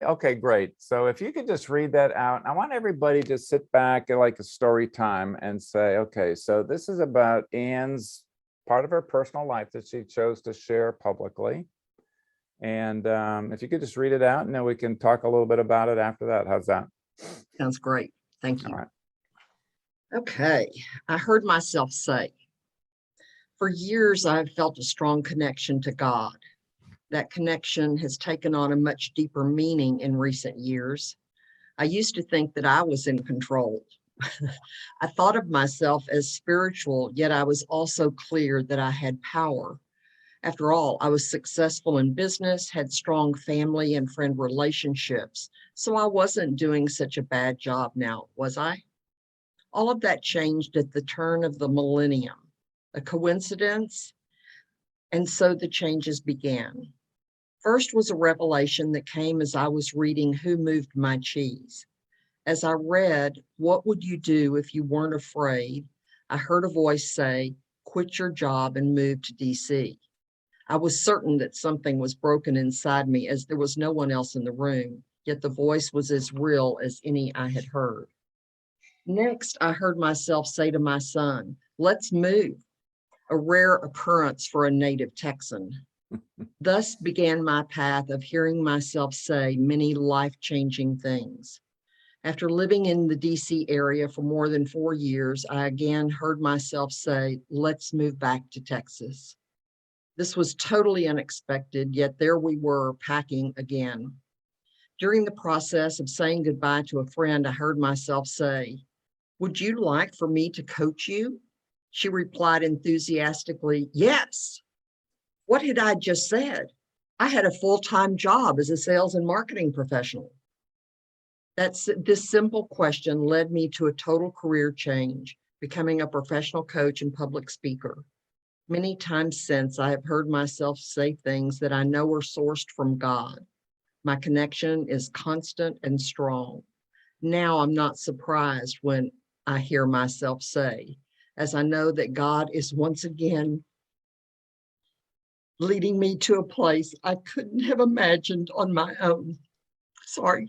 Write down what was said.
Okay, great. So if you could just read that out, I want everybody to sit back at like a story time and say, okay, so this is about Anne's part of her personal life that she chose to share publicly. And if you could just read it out, and then we can talk a little bit about it after that. How's that? Sounds great. Thank All you. right. Okay. I heard myself say, for years, I've felt a strong connection to God. That connection has taken on a much deeper meaning in recent years. I used to think that I was in control. I thought of myself as spiritual, yet I was also clear that I had power. After all, I was successful in business, had strong family and friend relationships, so I wasn't doing such a bad job now, was I? All of that changed at the turn of the millennium. A coincidence? And so the changes began. First was a revelation that came as I was reading Who Moved My Cheese. As I read, What would you do if you weren't afraid? I heard a voice say, quit your job and move to DC. I was certain that something was broken inside me as there was no one else in the room, yet the voice was as real as any I had heard. Next, I heard myself say to my son, let's move, a rare occurrence for a native Texan. Thus began my path of hearing myself say many life-changing things. After living in the DC area for more than 4 years, I again heard myself say, let's move back to Texas. This was totally unexpected, yet there we were packing again. During the process of saying goodbye to a friend, I heard myself say, would you like for me to coach you? She replied enthusiastically, yes. What had I just said? I had a full-time job as a sales and marketing professional. This simple question led me to a total career change, becoming a professional coach and public speaker. Many times since, I have heard myself say things that I know are sourced from God. My connection is constant and strong. Now I'm not surprised when I hear myself say, as I know that God is once again leading me to a place I couldn't have imagined on my own. Sorry.